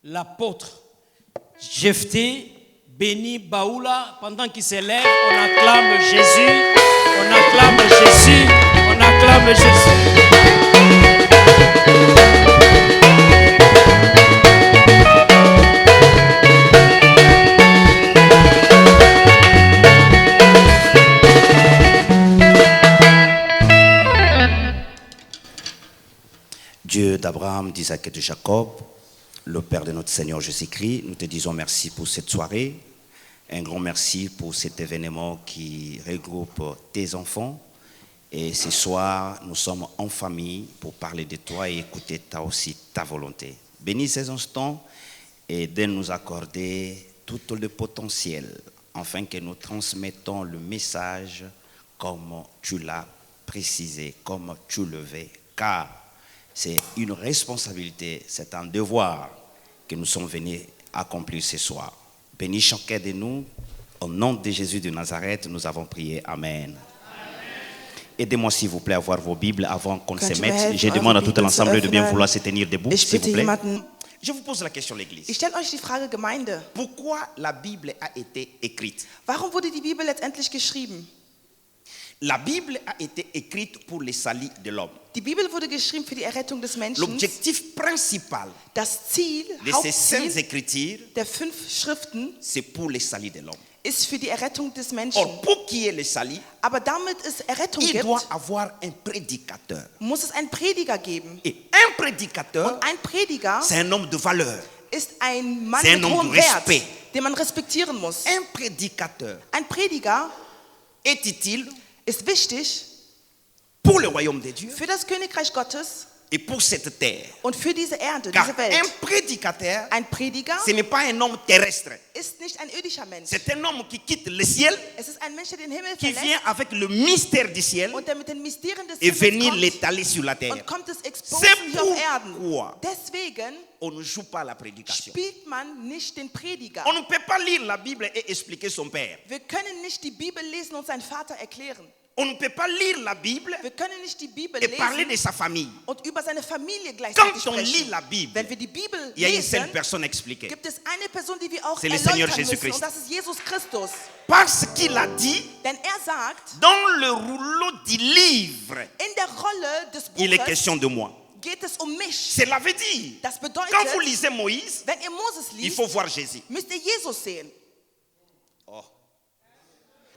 l'apôtre Jephthé bénit Baoula. Pendant qu'il s'élève, on acclame Jésus, on acclame Jésus, on acclame Jésus. Dieu d'Abraham, d'Isaac et de Jacob, le Père de notre Seigneur Jésus-Christ, nous te disons merci pour cette soirée. Un grand merci pour cet événement qui regroupe tes enfants. Et ce soir, nous sommes en famille pour parler de toi et écouter aussi ta volonté. Bénis ces instants et de nous accorder tout le potentiel afin que nous transmettons le message comme tu l'as précisé, comme tu le veux. Car c'est une responsabilité, c'est un devoir que nous sommes venus accomplir ce soir. Bénis chacun de nous. Au nom de Jésus de Nazareth, nous avons prié. Amen. Aidez-moi s'il vous plaît à voir vos Bibles avant qu'on se mette. Je demande à tout l'ensemble de bien vouloir se tenir debout, s'il vous plaît. Je vous pose la question, l'Église. Ich stelle euch die Frage, Gemeinde. Pourquoi la Bible a été écrite? Warum wurde die Bibel letztendlich geschrieben? La Bible a été écrite pour le salut de l'homme. Die Bibel wurde geschrieben für die Errettung des Menschen. L'objectif principal Das Ziel, de ces saintes écritures, der 5 Schriften c'est pour le salut de l'homme. ist für die Errettung des Menschen. Or, pour qu'il y ait le salut, Aber damit es Errettung il gibt, doit avoir un prédicateur. muss es einen Prediger geben. Et un prédicateur, Und ein Prediger c'est un homme de valeur. ist ein Mann C'est un mit homme hohem de Wert, respect. den man respektieren muss. Un prédicateur Ein Prediger est utile ist wichtig pour le royaume de Dieu für das Königreich Gottes et pour cette terre. und für diese Erde, Car diese Welt. un prédicateur, Ein Prediger ce n'est pas un homme terrestre. ist nicht ein irdischer Mensch. C'est un homme qui quitte le ciel, Es ist ein Mensch, der den Himmel qui verlässt vient avec le mystère du ciel und der mit den Mysterien des et Himmels venir kommt l'étaler sur la terre. und kommt es C'est exposen hier auf Erden. pourquoi Deswegen on ne joue pas la prédication. spielt man nicht den Prediger. On ne peut pas lire la Bible et expliquer son père. Wir können nicht die Bibel lesen und seinen Vater erklären. On ne peut pas lire la Bible Wir können nicht die Bibel et parler lesen de sa famille. und über seine Familie Quand gleichzeitig on lit sprechen. la Bible, Wenn wir die Bibel il y a une seule lesen, personne expliquée. gibt es eine Person, die wir auch C'est le Seigneur erläutern müssen, Jésus-Christ. und das ist Jesus Christus. Parce qu'il a dit, Denn er sagt, dans le rouleau du livre, in der Rolle des il est Buches question de moi. geht es um mich. Cela veut dire, Das bedeutet, quand vous lisez Moïse, wenn ihr Moses il liest, faut voir Jésus. müsst ihr Jesus sehen.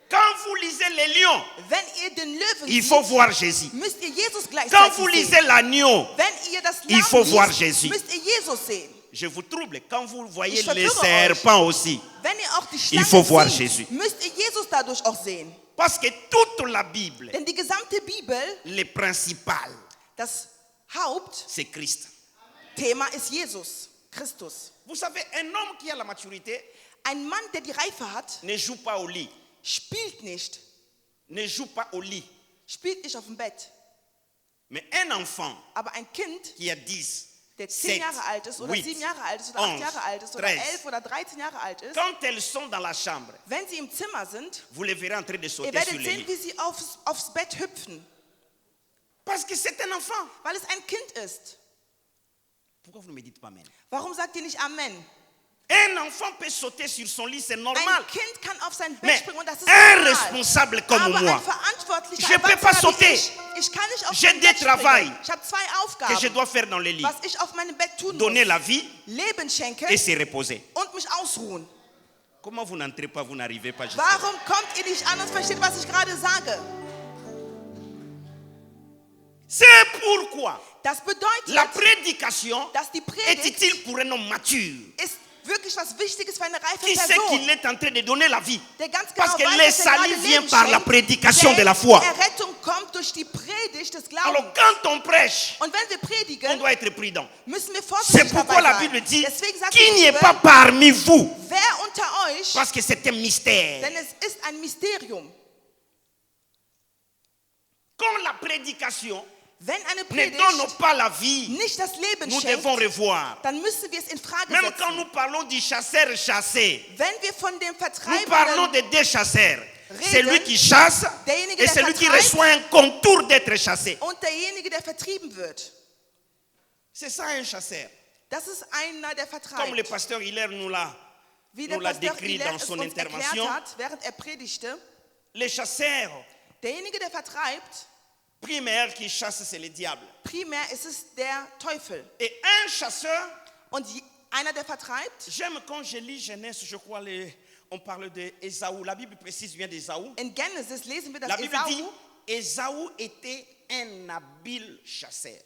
Quand vous lisez les lions, Wenn ihr den Löwen il faut seht, voir Jésus. müsst ihr Jesus Quand gleichzeitig vous sehen. lisez l'agneau, Wenn ihr das il Lamm faut voir liest, Jésus. müsst ihr Jesus sehen. je vous trouble. Quand vous voyez Ich les verwirre serpents aussi, Wenn ihr auch die Il faut voir Schlange Jésus. seht, müsst ihr Jesus dadurch auch sehen. parce que toute la Bible, Denn die gesamte Bibel, le principal, das Hauptthema c'est Christ. ist Jesus, Christus. Vous savez, un homme qui a la maturité Ein Mann, der die Reife hat, ne joue pas au lit, spielt nicht. ne joue pas au lit. Spielt nicht auf dem Bett. Mais un enfant Aber ein Kind, qui a 10, der 10 7, Jahre alt ist oder 8, 7 Jahre alt ist oder 8 11, Jahre alt ist oder 13. 11 oder 13 Jahre alt ist, quand elles sont dans la chambre, wenn sie im Zimmer sind, vous les verrez en train de ihr sauter sur werdet le sehen, lit. wie sie aufs Bett hüpfen, Parce que c'est un enfant. weil es ein Kind ist. Pourquoi vous ne me dites pas Amen? Warum sagt ihr nicht Amen? Un enfant peut sauter sur son lit, c'est normal. Ein Kind kann auf sein Bett Mais springen und das ist un normal. responsable comme Aber moi, ein verantwortlicher je peux pas Erwachsener wie sauter. ich kann nicht auf J'ai mein des Bett travail springen. Ich habe 2 que je Aufgaben, dois faire dans le lit. was ich auf meinem Bett tun Donner muss. la vie Leben schenken et se reposer. und mich ausruhen. Comment vous n'entrez pas, vous n'arrivez pas jusqu'à Warum kommt ihr nicht an und versteht, was ich gerade sage? C'est pourquoi Das bedeutet, la prédication dass die est Predigt utile pour un homme mature ist wirklich was Wichtiges für eine reife qui sait qu'il Person, est en train de donner la vie. der ganz genau Parce que weiß, le dass er salut gerade vient Leben par la schenkt, prédication de la denn foi. die Errettung kommt durch die Predigt des Glaubens. Alors quand on prêche, Und wenn wir on predigen, doit être prudent. müssen wir C'est vorsichtig pourquoi la dabei Bible sein. dit Deswegen sagt qu'il die n'y ait Bibel, pas parmi vous, wer unter euch, parce que c'est un mystère. denn es ist ein Mysterium. Quand la prédication Wenn eine ne Predigt donne pas la vie, nicht das Leben nous schenkt, devons revoir. dann müssen wir es in Frage Même quand setzen. nous parlons du chasseur chassé, Wenn wir von dem nous parlons Vertreibenden de deux chasseurs. Reden, Celui qui chasse derjenige, et der celui qui vertreibt, reçoit un contour d'être chassé. und derjenige, der vertrieben wird. C'est ça un chasseur. Das ist einer, der Comme le vertreibt. pasteur Hiller nous l'a Wie der l'a Pastor décrit Hiler dans es son uns intervention, erklärt hat, während er predigte, les chasseurs derjenige, der vertreibt, primaires qui chassent, c'est le diable. primär ist es der Teufel. Et un chasseur, Und einer, der vertreibt, j'aime quand je lis Genèse, je crois, on parle d'Ésaü. La Bible précise bien d'Ésaü. in Genesis lesen wir, dass La Bible dit, Esau, Ésaü était un habile chasseur.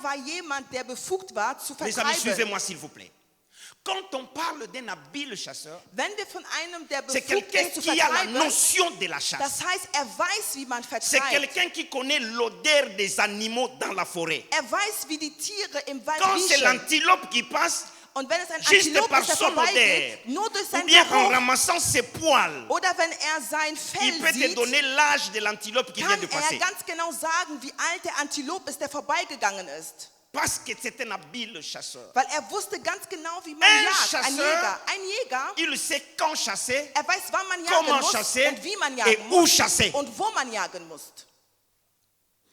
war jemand, der befugt war, zu Les amis, vertreiben. suivez-moi s'il vous plaît. Quand on parle d'un habile chasseur, Wenn wir von einem, der c'est befugt quelqu'un ist, zu qui a la vertreiben, notion de la chasse. das heißt, er weiß, wie man C'est vertreibt. quelqu'un qui connaît l'odeur des animaux dans la forêt. Er weiß, wie die Tiere im Wald Quand c'est riechen. l'antilope qui passe, Und wenn es ein juste Antilop par ist, der son vorbeigeht, odeur, nur durch ou seinen bien en Geruch, ramassant ses poils, oder wenn er sein il Fell peut te sieht, donner l'âge de l'antilope qui vient kann de er passer. ganz genau sagen, wie alt der Antilop ist, der vorbeigegangen ist. Parce que c'est un habile chasseur. Weil er wusste ganz genau, wie man Un jagt. chasseur, Ein Jäger, il sait quand chasser, er weiß, wann man jagen comment muss chasser und wie man et jagen où muss chasser. und wo man jagen muss.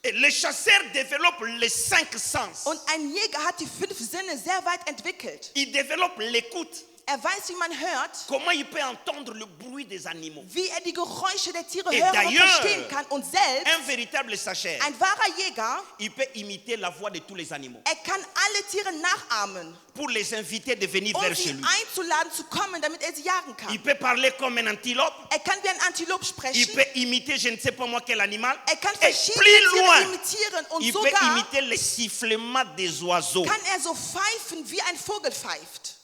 Et le chasseur développe les 5 sens. Und ein Jäger hat die 5 Sinne sehr weit entwickelt. Il développe l'écoute. Er weiß, wie man hört, Comment il peut entendre le bruit des animaux. wie er die Geräusche der Tiere Et hören und d'ailleurs, verstehen kann. Und selbst, Un véritable chasseur, ein wahrer Jäger, il peut imiter la voix de tous les animaux er kann alle Tiere nachahmen, pour les inviter de venir um vers chez sie lui. einzuladen zu kommen, damit er sie jagen kann. Il peut parler comme un antilope. Er kann wie ein Antilop Il sprechen. peut imiter je ne sais pas moi quel animal. Er kann Et verschiedene plus Tiere loin, imitieren und il peut sogar imiter les sifflements des oiseaux. kann er so pfeifen, wie ein Vogel pfeift.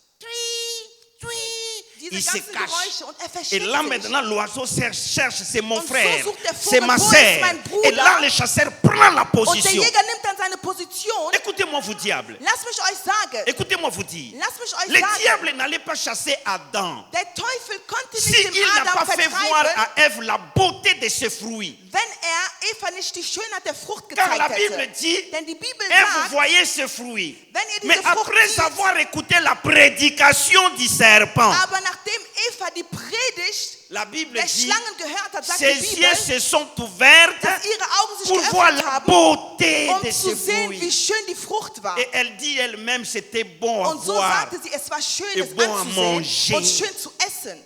Diese Il se ganzen cache. Geräusche und er Et versteckt là sich. maintenant l'oiseau cherche, c'est mon Und so frère, sucht der c'est Vogel, ma wo ist sœur. mein Bruder? Et là le chasseur prend la Und der position. Jäger nimmt dann seine Position. Écoutez-moi vous diable. Lass mich euch sagen. Écoutez-moi vous dire. Lass mich euch Le sagen. diable n'allait pas chasser Adam. Der Teufel konnte nicht S'il dem n'a Adam pas fait voir vertreiben, à Ève la beauté de ses fruits. wenn er Eva nicht die Schönheit der Frucht Car la gezeigt Bible hätte. dit, Denn die Bibel Ève sagt, voyait ses fruits. wenn ihr Mais diese Frucht après seht, avoir écouté la prédication du serpent, aber nachdem Eva die Predigt la Bible der dit, Schlangen gehört hat, sagt ses die yeux Bibel, se sont ouverts dass ihre Augen sich pour voir geöffnet la haben, beauté de zu ses sehen, wie fruits. schön die Frucht war. Et elle dit elle-même, c'était bon à Und so voir. sagte sie, es war schön, Et es bon à anzusehen manger. und schön zu essen.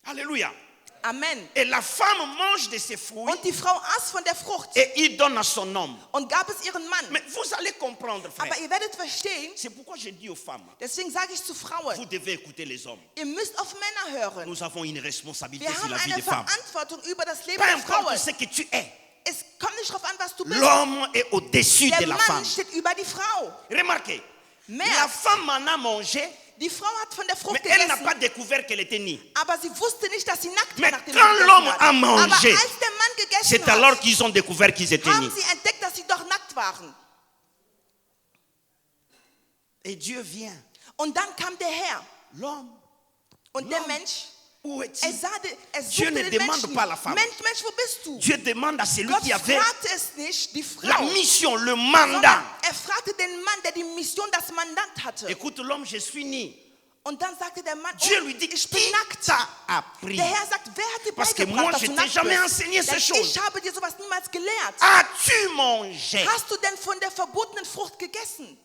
Alléluia. Amen. Et la femme mange de ses fruits Und die Frau aß von der Frucht et il donne à son homme. und gab es ihren Mann. Mais vous allez comprendre, frère. Aber ihr werdet verstehen, C'est pourquoi je dis aux femmes, deswegen sage ich zu vous Frauen, devez écouter les hommes. ihr müsst auf Männer hören. Nous avons une responsabilité Wir sur haben la vie eine des femmes. Verantwortung über das Leben Peu der importe Frauen. ce que tu es, Es kommt nicht darauf an, was du bist. l'homme est au-dessus de Der la Mann femme. steht über die Frau. Remarquez, la Mehr. femme en a mangé, Die Frau hat von der mais Frucht elle n'a gegessen, pas découvert qu'elle était nue. aber sie wusste nicht, dass sie nackt Mais war, nachdem quand sie gegessen l'homme hat. a mangé, Aber als der Mann gegessen C'est alors hat, qu'ils ont découvert qu'ils étaient nus. haben sie entdeckt, dass sie doch nackt waren. Et Dieu vient. Und dann kam der Herr L'homme, und der L'homme. Mensch, où er est-il? suchte ne den demande Menschen. pas la femme. Mensch, wo bist du? Dieu demande à celui Gott qui avait fragte es nicht, die la Frau, mission, le sondern mandat. er fragte den Mann, der die Mission, das Mandat hatte. Écoute l'homme, je suis nu. Und dann sagte der Mann, Dieu lui dit, ich qui bin nackt. t'a appris? Der Herr sagt, wer hat dir Parce que beigebracht, moi, dass je du t'ai nackt jamais bist? enseigné ces Denn choses. ich habe dir sowas niemals gelehrt. As-tu mangé? Hast du denn von der verbotenen Frucht gegessen?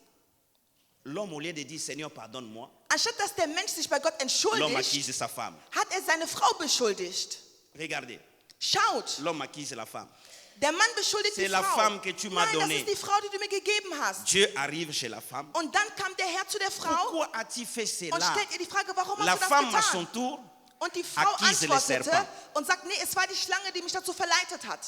L'homme, au lieu de dire Seigneur, pardonne-moi, Anstatt dass der Mensch sich bei Gott l'homme entschuldigt, accuse sa femme. hat er seine Frau beschuldigt. Regardez, Schaut, l'homme accuse la femme. der Mann beschuldigt C'est die la Frau. femme que tu m'as Nein, das donnée. ist die Frau, die du mir gegeben hast. Dieu arrive chez la femme. Und dann kam der Herr zu der Frau Pourquoi as-tu fait und cela? stellt ihr die Frage, warum La hast du femme, das à son getan? tour, Und die Frau accuse le antwortete serpent. und sagt, nee, es war die Schlange, die mich dazu verleitet hat.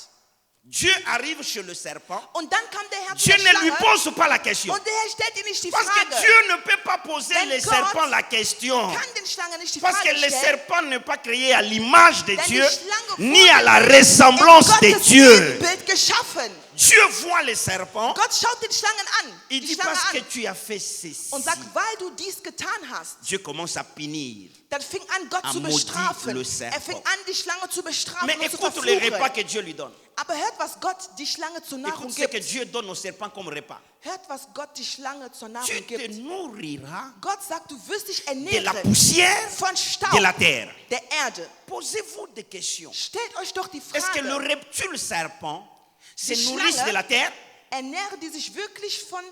Dieu arrive chez le serpent. Und dann kam der Herr zu Dieu der ne lui Schlange pose pas la question. und der Herr stellt ihr nicht die Parce que Frage. Dieu ne peut pas poser Denn le Gott serpent la question. kann den Schlange nicht die Parce que Frage le stellen. serpent n'est pas créé à l'image de Denn Dieu, die Schlange ni à la wurde ressemblance in de Gottes Dieu. Ebenbild geschaffen. Dieu voit le serpent. Gott schaut den Schlangen an, Il die dit Schlange parce que an tu as fait ceci. und sagt, weil du dies getan hast. Dieu commence à punir. Dann fing an, Gott À zu maudire bestrafen. le serpent. Er fing an, die Schlange zu bestrafen Mais und zu écoute les repas verfluchen. que Dieu lui donne. Aber hört, was Gott die Schlange zur Nahrung Écoute ce que gibt. Dieu donne au serpent comme repas. Hört, was Gott die Schlange zur Tu Nahrung te gibt. nourriras Gott sagt, du wirst dich de la ernähren poussière von Staub de la terre. der Erde. Posez-vous des questions. Stellt euch doch die Est-ce que le Frage, reptile serpent se Die nourrissent Schlange- de la terre? ernähren die sich wirklich von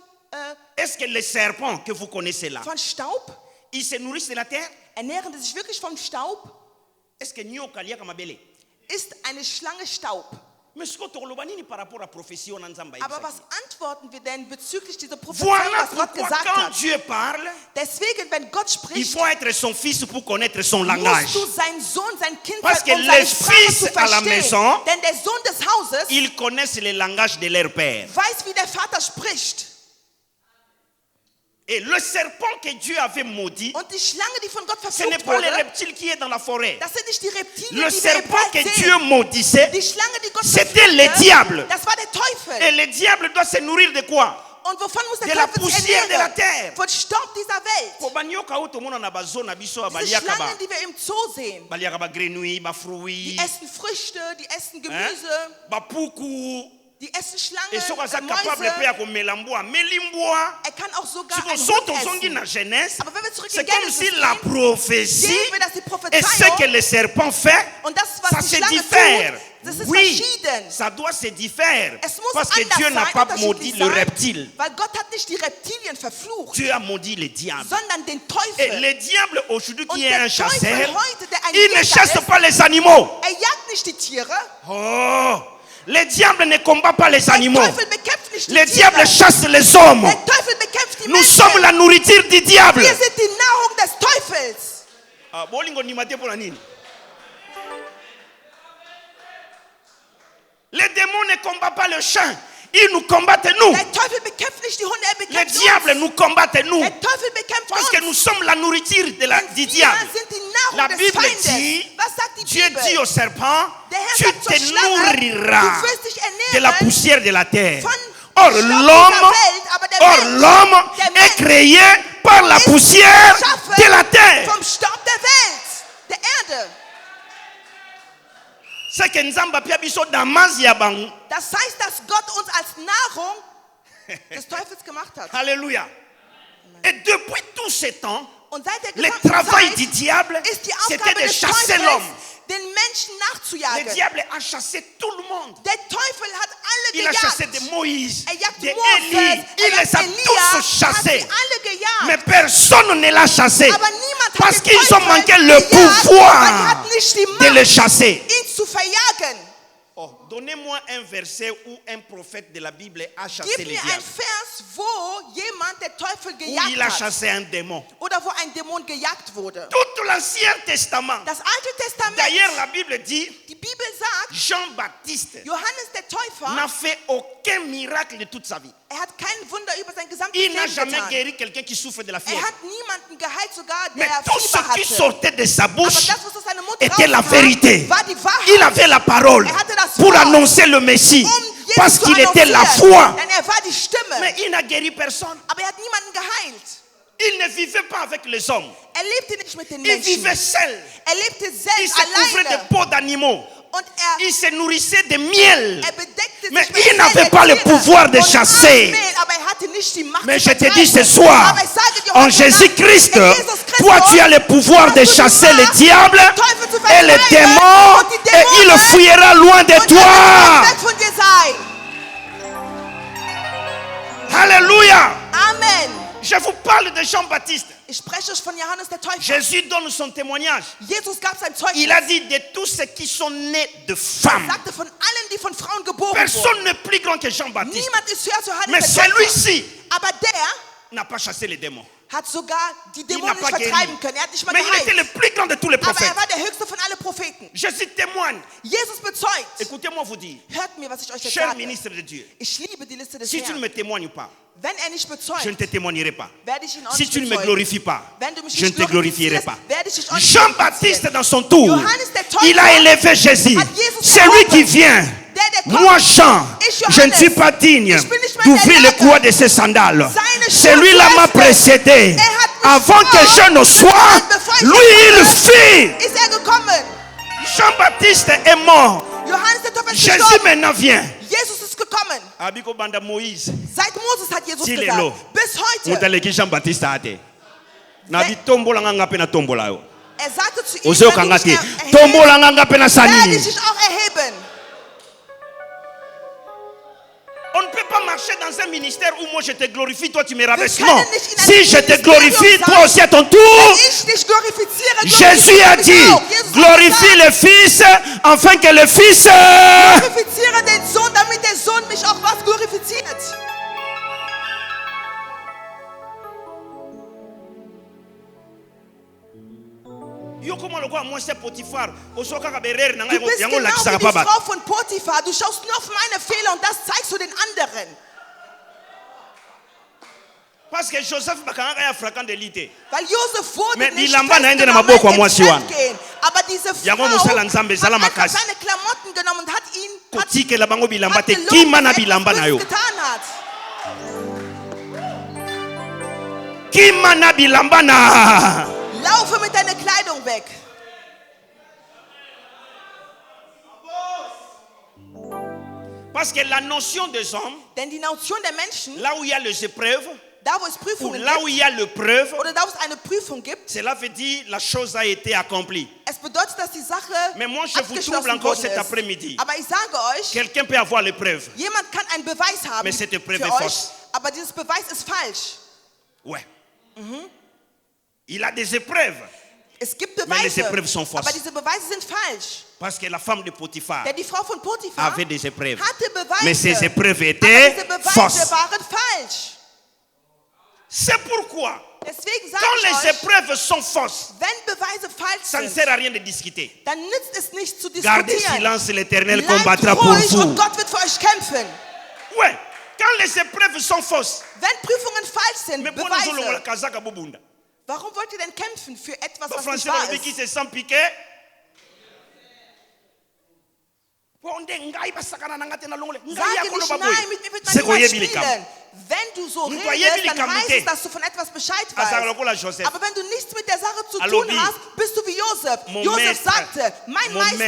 Est-ce que les serpents que vous connaissez là, von Staub? ils se nourrissent de la terre? Ernähren sie sich wirklich vom Staub? Est-ce que nyoka liaka mabele? Ist eine Schlange Staub? Mais ce que tu as dit par rapport à la prophétie, on a Aber was antworten wir denn bezüglich dieser Prophezeiung, voilà was Gott pourquoi gesagt quand hat? Dieu parle, Deswegen, wenn Gott il spricht, faut être son fils pour connaître son langage. musst du sein Sohn, sein Kind Parce sein, que um seine les Sprache fils zu à la verstehen. maison, Denn der Sohn des Hauses Ils connaissent le langage de leur père. weiß, wie der Vater spricht. Et le serpent que Dieu avait maudit, Und die Schlange, die von Gott ce n'est verflucht pas le wurde, reptile qui est dans la forêt. das sind nicht die Reptilien, Le die wir im serpent Wald que sehen. Dieu maudissait, Die Schlange, die Gott c'était le verfluchte, diable. das war der Teufel. Et le diable doit se nourrir de quoi? Und wovon muss der De la Teufel sich poussière de la ernähren? terre. Von Staub dieser Welt. Po banyoka oyo tomona na bazona biso Diese baliaka Schlangen, die wir im Zoo sehen, baliaka ba grenouille, ba die fruits, essen Früchte, die essen Gemüse, ba puku. die essen Et soki aza Schlangen, capable mpe ya Mäuse. komela mbwa ameli mbwa. Er kann auch sogar Siko ein so Hund tozongi essen. na Genèse, Aber wenn wir zurück c'est in comme si Genesis la gehen, prophétie sehen wir, dass die et ce Prophezeiung que le serpent fait, und das, ça was die se Schlange diffère. tut, das ist Oui, verschieden. ça doit se diffère. Es muss Parce que anders Dieu n'a sein, pas unterschiedlich maudit le sein, reptile. weil Gott hat nicht die Reptilien verflucht, Dieu a maudit le diable. sondern den Et Teufel. le diable aujourd'hui Und qui est der un chasseur, Teufel heute, der ein il ne Jäger chasse ist, pas les animaux. er jagt nicht die Tiere. Oh, le diable ne combat pas les Der animaux. Teufel bekämpft nicht die Le Tiere. diable chasse les hommes. Der Teufel bekämpft die Nous Menschen. sommes la nourriture du diable. Wir sind die Nahrung des Teufels. Ah, bolingo ni mate pour la nini. Les démons ne combattent pas le chien, ils nous combattent nous. Der Teufel bekämpft nicht die Hunde, er Le bekämpft diable uns. nous combatte nous. Der Teufel bekämpft Parce que uns. nous sommes la nourriture du Wir diable. sind die Nahrung La des Bible Feindes. dit, Was sagt die Dieu Bibel? dit au serpent, Der Herr tu sagt zur te Schlange, nourriras du wirst dich de la ernähren poussière de la terre. von Or Staub l'homme, dieser Welt, aber der l'homme der est Mensch créé par la ist poussière geschaffen de la terre. vom Staub der Welt, der Erde. C'est que Nzamba pia biso damasi ya bango. Das heißt, dass Gott uns als Nahrung des Teufels gemacht hat. Alléluia. Et depuis tout ce temps, Und seit der le gesamten travail Zeit du diable, ist die c'était Aufgabe de des chasser Teufels, l'homme. den Menschen Le nachzujagen. diable a chassé tout le monde. Der Teufel hat alle Il a chassé gejagt. de Moïse, Er jagt de Moses, Élie. er Il les jagt a Elia, tous hat chassés. sie alle gejagt. Mais personne ne l'a chassé. Aber niemand hat Parce den qu'ils ont Teufel manqué le gejagt, weil die pouvoir hatten nicht die de le Macht, chasser. ihn zu verjagen. Oh, donnez-moi un verset où un prophète de la Bible a chassé Gib le mir ein diable. Vers, wo jemand der Teufel Où gejagt il a hat. chassé un démon. Oder wo ein Dämon gejagt wurde. Tout l'Ancien Testament. Das Alte Testament, D'ailleurs, la Bible dit, die Bibel sagt, Jean-Baptiste Johannes der Täufer, n'a fait aucun miracle de toute sa vie. er hat kein Wunder über sein gesamtes Il n'a Leben jamais getan. guéri quelqu'un qui souffre de la Er fièvre. hat niemanden geheilt, sogar Mais der tout ce Fieber qui hatte. sortait de sa Aber bouche das, was aus seinem Mund était la rauskam, vérité. war die Wahrheit. Il avait la parole Er hatte das pour Wort, annoncer le Messie. Jesus Parce zu qu'il était la annoncieren. foi. Denn er war die Stimme. Mais il n'a guéri personne. Aber er hat niemanden geheilt. Il ne vivait pas avec les hommes. Er lebte nicht mit den Il Menschen. vivait seul. Er lebte Il selbst se couvrait de alleine. peaux d'animaux. Und Il se nourrissait de miel. er bedeckte Mais sich mit il n'avait Fell der pas le Tiere pouvoir de und chasser. Mehl, aber er hatte nicht die Macht Mais zu je te dis ce vertreiben. soir, Aber ich sage dir en heute Nacht, Jésus-Christ, in Jesus Christus toi tu as le pouvoir de hast du die chasser le Macht, diable den Teufel zu et les vertreiben démons und die et il Dämonen fuira loin de und er wird toi. weg von dir sein. Alléluia. Amen. Je vous parle de Jean-Baptiste. Ich spreche euch von Johannes der Täufer. Jésus donne son témoignage. Jesus gab sein Zeugnis. Il a dit de tous ceux qui sont nés de Er femmes. sagte von allen, die von Frauen geboren Personne wurden. n'est plus grand que Jean-Baptiste. Niemand ist höher als Johannes Mais der Täufer. celui-ci Aber der n'a pas chassé les démons. hat sogar die Il Dämonen n'a nicht pas guéri. vertreiben können. Er hat nicht mal Mais il était le geheilt. plus grand de tous les Aber prophètes. er war der höchste von allen Propheten. Jésus témoigne. Jesus bezeugt. Écoutez-moi vous dire, Hört mir, was ich euch jetzt cher sage. ministre de Dieu, Ich liebe die Liste des si tu ne Herrn. me témoignes pas, Wenn er nicht je ne bezeugt, te témoignerai pas. werde ich ihn auch Si nicht tu ne me bezeugen. glorifies pas, Wenn du mich je ne nicht te glorifierai glorifierst, pas. werde ich dich auch nicht Jean-Baptiste, glorifizieren. dans son tour, Johannes der Täufer il a élevé Jésus. hat Jesus C'est lui qui erhoben. vient. Der Moi, kommt, Jean, ich je ne Johannes, suis pas digne ich bin nicht mehr d'ouvrir der le coin de ses sandales. Seine Celui-là m'a Schuhe précédé. Er hat mich Avant que vor- je ne sois, bevor ich lui, komme, il fit. ist er gekommen. Jean-Baptiste est mort. Johannes der Täufer ist Jésus gestorben. maintenant vient. Jesus ist gekommen. Abiko banda Moïse. Seit Moses hat Jesus Till gesagt. hello. Bis heute. Mutaleki Jean-Baptiste ate. Na bitombola nga pe na tombola yo. Er sagte zu ihm, Ose wenn du okanga dich te. erhebst, Tombola nga pe na werde sanini. ich dich auch erheben. On ne peut pas marcher dans un ministère où moi je te glorifie, toi tu me rabaisses. Wir Non. können nicht in einem Si je te Ministerium glorifie, sein, toi aussi à ton tour, Wenn ich dich glorifiziere, Jésus a glorifiziere mich dit, auch. Jesus hat glorifie gesagt, le Fils, afin que le Fils... glorifiziere den Sohn, damit der Sohn mich auch was glorifiziert. Yo comment le quoi moi c'est Potiphar. Osoka ka berer na Du bist yango genau lakisa wie die pa ba. Frau von Potiphar. Du schaust nur auf meine Fehler und das zeigst du den anderen. Parce que Joseph bakanga ya frakant de lité. Weil Josef wurde Mais nicht bilamba na ende na festgenommen maboko ya mwasi ins wana. Feld gehen. Aber diese Yango Frau mosala nzambe ezala hat einfach makasi. seine Klamotten genommen und hat ihn Kotikela bango bilamba hat te gelobt, kima na dass er bilamba etwas na yo. Böses getan hat. Kima na bilamba na. Laufe mit deiner Kleidung weg. Parce que la notion des hommes, Denn die Notion der Menschen, là où il y a les épreuves, da wo es ou Prüfungen là où gibt, il y a l'épreuve, oder da wo es eine Prüfung gibt, cela veut dire la chose a été accomplie. es bedeutet, dass die Sache Mais moi je vous trouble abgeschlossen encore worden cet ist. après-midi. Aber ich sage euch, Quelqu'un peut avoir l'épreuve. jemand kann einen Beweis haben Mais cette épreuve für est euch, fausse. aber dieses Beweis ist falsch. Ouais. Il a des épreuves. Es gibt Mais les Beweise, épreuves sont fausses. aber diese Beweise sind falsch. Parce que la femme de Potiphar Denn die Frau von Potiphar avait des épreuves. hatte Beweise, Mais ces épreuves aber étaient diese Beweise fausses. waren falsch. C'est pourquoi, Deswegen sage quand ich les euch, épreuves sont fausses, wenn Beweise falsch ça ne sind, sert à rien de discuter. dann nützt es nicht zu Gardez diskutieren. silence, l'Éternel Bleibt combattra pour ruhig vous. und Gott wird für euch kämpfen. Ouais, quand les épreuves sont fausses, Wenn Prüfungen falsch sind, mais pour nous, on Beweise, kazaka bobunda. warum wollt ihr denn kämpfen für etwas, Le was nicht français wahr va qui ist? se sent piqué. Sage nicht, nein, mit mir wird man C'est quoi, niemals Yébili Kam? spielen. Wenn du so Mtu redest, Yébili dann Kam heißt te. es, dass du von etwas Bescheid Azaka weißt. lokola Joseph. Aber wenn du nichts mit der Sache zu Alobi. tun hast, bist du wie Josef. Mon Josef maître, sagte, mein mon Meister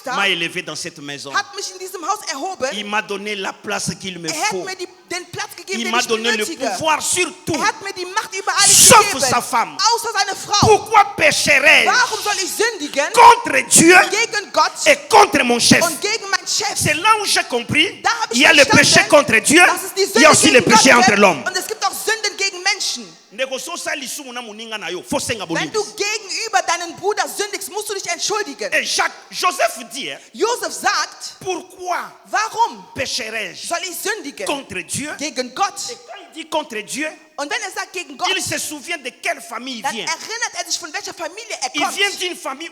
maître m'a élevé dans cette maison. hat mich in diesem Haus erhoben. Il m'a donné la place qu'il me Er hat faut. mir den Platz gegeben, Il den m'a ich donné le benötige. pouvoir sur tout. Er hat mir die Macht über alles Sauf gegeben, sa femme. außer seine Frau. Pourquoi pécherais-je Warum soll ich sündigen contre Dieu gegen Gott et contre mon chef? und gegen meinen Chef? C'est là où j'ai compris. Da habe ich Il y a le verstanden, péché contre Dieu, dass es die il y a aussi Sünde le gegen péché Gott entre gibt l'homme. und es gibt auch Sünden gegen Menschen. Wenn du gegenüber deinen Bruder sündigst, musst du dich entschuldigen. Et Joseph dit, Josef sagt, pourquoi warum pécherais-je soll ich sündigen contre Dieu? gegen Gott? Et quand il dit contre Dieu, Und wenn er sagt gegen Gott, il se souvient de quelle famille il dann vient. erinnert er sich, von welcher Familie er Il kommt. vient d'une famille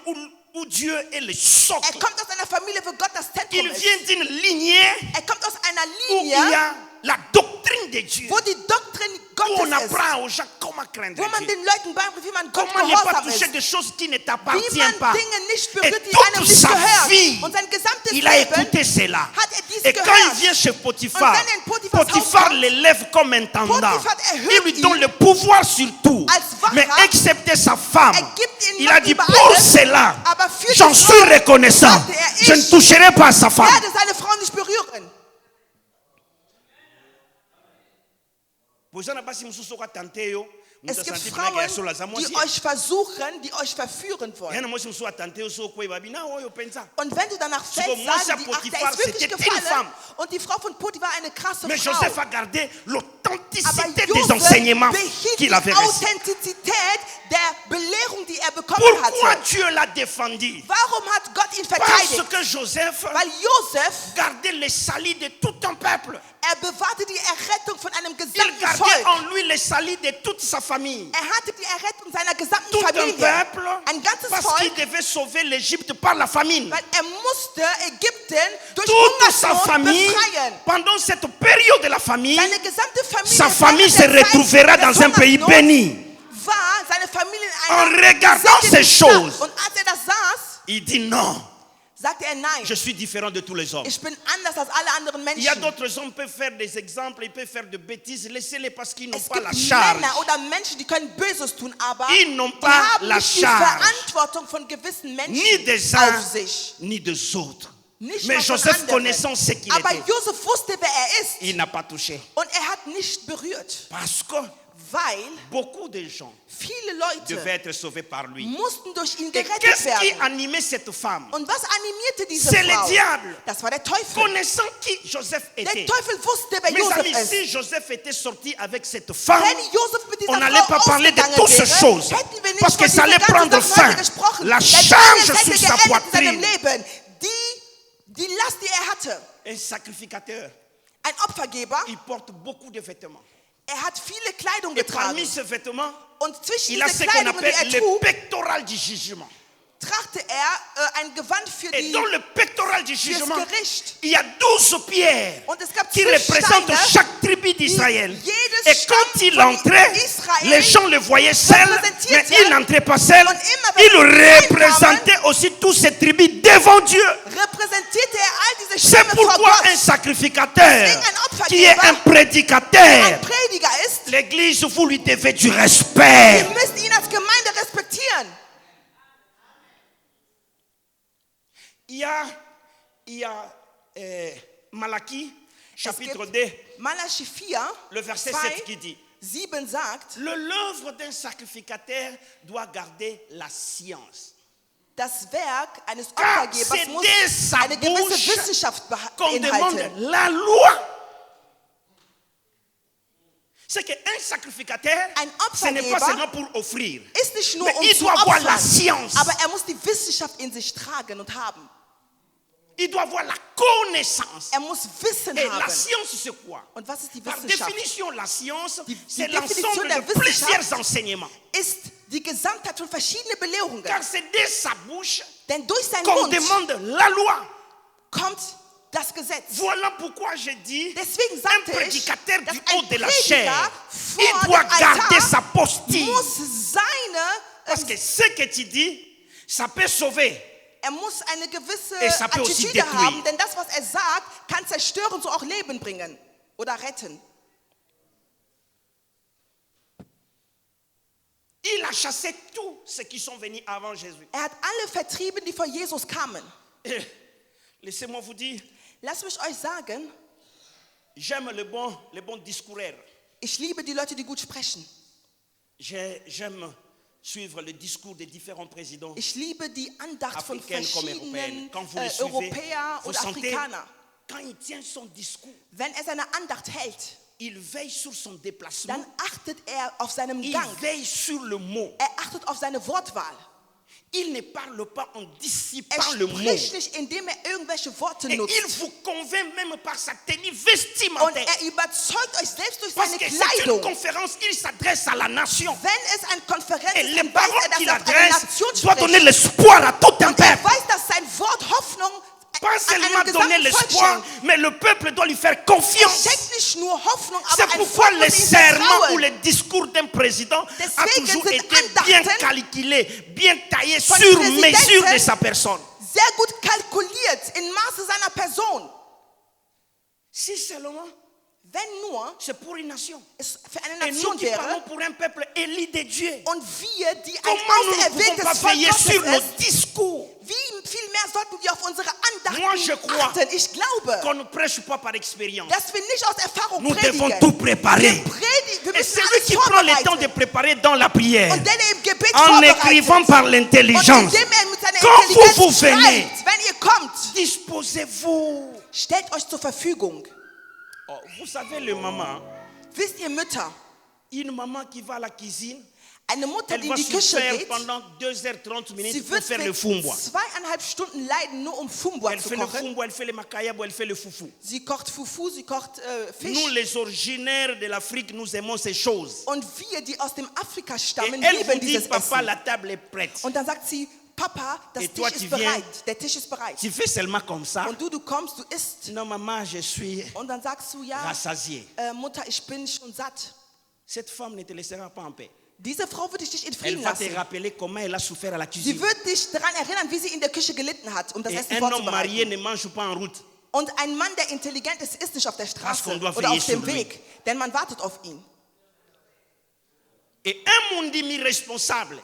où Dieu est le socle. Er kommt aus einer Familie, wo Gott das Zentrum Il ist. vient d'une lignée Er kommt aus einer où il y Linie, a la doctrine de Dieu. wo die Doktrin Où on Gottes ist. apprend aux gens comment craindre Wo man Dieu. den Leuten beibringt, wie man Gott Comment ne pas gehorsam toucher ist. des choses qui ne Wie t'appartiennent man pas. Dinge nicht Et berührt, die einem toute nicht sa gehören. vie, Und sein gesamtes il a Leben écouté cela. hat er dies Et quand gehört. il vient chez Potiphar, Und wenn er in Potiphars Potiphar Haus kommt, l'élève comme intendant. Potiphar erhöht Il lui ihn donne le pouvoir sur tout. als Wacher. Mais excepté sa femme, Er gibt ihm il a Macht dit über pour alles, cela, aber für j'en die suis Frau reconnaissant. sagte er, Je ne ich toucherai pas à sa femme. werde seine Frau nicht berühren. Es gibt Frauen, die euch versuchen, die euch verführen wollen. Und wenn du danach fällst, sagen die, ach, der ist wirklich gefallen. Und die Frau von Potiphar war eine krasse Mais Frau. Joseph a gardé Aber l'authenticité des Josef enseignements behielt qu'il die avait reçus. Authentizität der Belehrung, die er bekommen Pourquoi hatte. Dieu l'a défendu? Warum hat Gott ihn Parce verteidigt? que Joseph Weil Josef, gardait le salut de tout un peuple. er bewahrte die Errettung von einem Il gesamten gardait Volk. en lui le salut de toute sa famille. Er hatte die Errettung seiner gesamten Tout un Familie. peuple, Ein ganzes parce qu'il Volk, devait sauver l'Égypte par la famine. weil er musste Ägypten durch Toute sa Hungersnot famille, befreien. pendant cette période de la famille, Seine gesamte Familie, sa famille se während der Zeit retrouvera des dans un pays Hungersnots béni. war seine Familie in En einer regardant gesegneten ces Stadt. choses, Und als er das saß, il dit non, sagte er nein. je suis différent de tous les hommes. Ich bin anders als alle anderen Il y a Menschen. d'autres hommes qui peuvent faire des exemples, ils peuvent faire de bêtises, laissez-les parce qu'ils n'ont Es pas gibt la charge. Männer oder Menschen, die können Böses tun, aber Ils n'ont die pas haben la nicht die charge. Verantwortung von gewissen Ni Menschen des auf uns, sich. ni des autres. Nicht Mais mal von Joseph, anderen. connaissant ce qu'il Aber était, Josef wusste, wer er ist. il n'a pas touché. Und er hat nicht berührt. Parce que weil beaucoup de gens viele Leute devaient être sauvés par lui. mussten durch ihn Et gerettet qu'est-ce qui werden. animait cette femme? Und was animierte diese C'est le Frau? diable. Das war der Teufel. Connaissant qui Joseph Der était. Teufel wusste, wer Mes Josef amis, ist. si Joseph était sorti avec cette femme, Wenn Josef mit dieser on n'allait Frau pas parler de ausgegangen toutes ces wäre, choses. hätten wir nicht Parce que von ça allait dieser ganzen prendre Sache fin. heute gesprochen. La Denn charge alles sur hätte sa geendet in seinem poitrine. Leben. Die Last, die er hatte. Un sacrificateur, Ein Opfergeber, il porte beaucoup de vêtements. er hat viele Kleidung Et parmi getragen. ces vêtements, Und zwischen il a diese ce qu'on Kleidung, die appelle er le trug, pectoral du jugement. trachte er ein Gewand für Et dans le pectoral du fürs jugement, Gericht. il y a 12 pierres Und es gab qui 12 représentent Steine, chaque tribu d'Israël. jedes Et Stamm quand il von entrait, Israel les gens le voyaient seul, mais repräsentierte. il n'entrait pas seul. Und immer wenn Il sie représentait aussi toutes ces tribus devant Dieu. repräsentierte er all diese C'est Stämme vor pourquoi un Gott. sacrificateur Deswegen ein qui est un Opfergeber, prédicateur, ein Prediger ist, l'église, vous lui devez du respect. ihr müsst ihn als Gemeinde respektieren. Il y a Malachie, chapitre 2, Malachi 4, le verset 2, 7 qui dit: 7 sagt, l'œuvre d'un sacrificateur doit garder la science. das Werk eines Car Opfergebers c'est muss de sa eine gewisse bouche Wissenschaft qu'on demande beinhalten. la loi. C'est qu'un sacrificateur, Ein ce n'est pas Opfergeber seulement pour offrir, ist nicht nur mais um il zu doit avoir la opfern, science. aber er muss die Wissenschaft in sich tragen und haben. Il doit avoir la connaissance. Er muss Wissen Et la haben. science, c'est quoi? Und was ist die Par Wissenschaft? définition, la science, Die c'est Definition l'ensemble der de plusieurs Wissenschaft enseignements. Ist die Gesamtheit von verschiedenen Belehrungen. Car c'est de sa bouche Denn durch seinen qu'on Mund demande la loi. kommt das Gesetz. Voilà pourquoi je dis, Deswegen un sagte ich, prédicateur dass du haut ein de la chair, Prediger il vor doit dem garder sa Altar posture. muss Parce que ce que tu dis, ça peut sauver. er muss eine gewisse Et ça peut aussi Attitüde détruire. haben, denn das, was er sagt, kann zerstören, so auch Leben bringen oder retten. Il a chassé tous ceux qui sont venus avant Jésus. Er hat alle vertrieben, die vor Jesus kamen. Et laissez-moi vous dire, Lasst mich euch sagen, j'aime le bon discoureur. ich liebe die Leute, die gut sprechen. J'aime suivre le discours des différents présidents Ich liebe die Andacht von africains comme européens. verschiedenen Quand vous les suivez, Europäer vous und sentez, Afrikaner. quand il tient son discours, Wenn er seine Andacht hält, il veille sur son déplacement, dann achtet er auf seinem il Gang. veille sur le mot. Er achtet auf seine Wortwahl. Il ne parle pas en Er dissipant le mot. spricht nicht, indem er irgendwelche Worte Et nutzt. il vous convainc même par sa tenue Und vestimentaire. er überzeugt euch selbst durch Parce seine que c'est une Kleidung. conférence, il s'adresse à la nation. Wenn es eine Konferenz Et ist, les dann weiß paroles er, dass qu'il er auf eine adresse Nation doivent donner spricht. l'espoir à tout un Und er peuple. weiß, dass sein Wort Hoffnung Pas an seulement einem donner gesamten Volk l'espoir, schenkt. mais le peuple doit lui faire Er confiance. schenkt nicht nur Hoffnung, C'est aber ein pourquoi Volk les muss ihm serments ou vertrauen. les discours d'un président a Deswegen toujours sind été bien Andachten calculés, bien taillés von sur Präsidenten mesure de sa personne. Sehr gut kalkuliert in Maße seiner Person. Si seulement Wenn nur c'est pour une nation. es für eine Et nous Nation qui parlons wäre pour un peuple élu de Dieu. und wir, die ein Comment nous ne pouvons auserwähltes pas Volk veiller sur nos Gottes ist, discours? wie viel mehr sollten wir auf unsere Moi, je Andachten crois achten? Ich glaube, qu'on ne prêche pas par expérience. dass wir nicht aus Erfahrung Nous devons predigen. tout préparer. Wir Et müssen celui alles qui prend le temps de vorbereiten. préparer dans la prière, Und der im Gebet en écrivant vorbereitet. par Und l'intelligence, indem mit seiner quand vous Intelligenz venez, schreibt, wenn ihr kommt, disposez-vous. stellt euch zur Verfügung. Oh, vous savez, le maman, Wisst ihr Mütter, une maman qui va à la cuisine, eine Mutter, elle die va in die Küche souffrir geht, pendant 2h30 minutes sie pour wird faire le mit fumbwa. 2,5 Stunden leiden, nur um Fumbwa Elle zu fait le kochen. fumbwa, elle fait le makayabo, elle fait le foufou. Sie kocht Fufu, sie kocht Fisch. Nous, les originaires de l'Afrique, nous aimons ces choses. Und wir, die aus dem Afrika Et stammen, elle vous lieben dit, dieses papa, Essen. la table est prête. Und dann sagt sie, Papa, das Et toi, Tisch tu ist viens. bereit. Der Tisch ist bereit. Tu fais seulement comme ça. Und du kommst, du isst. Non, maman, je suis Und dann sagst du, ja, rassasié. Mutter, ich bin schon satt. Cette femme ne te laissera pas en paix. Diese Frau wird dich in Elle Frieden va te lassen. rappeler comment elle a souffert à la Sie cuisine. wird dich daran erinnern, wie sie in der Küche gelitten hat, um das Et Essen un homme marié vorzubereiten. ne mange pas en route. Und ein Mann, der intelligent ist, ist nicht auf der Parce qu'on Straße doit oder veiller auf dem sur lui. Weg, denn man wartet auf ihn. Et un mondimi responsable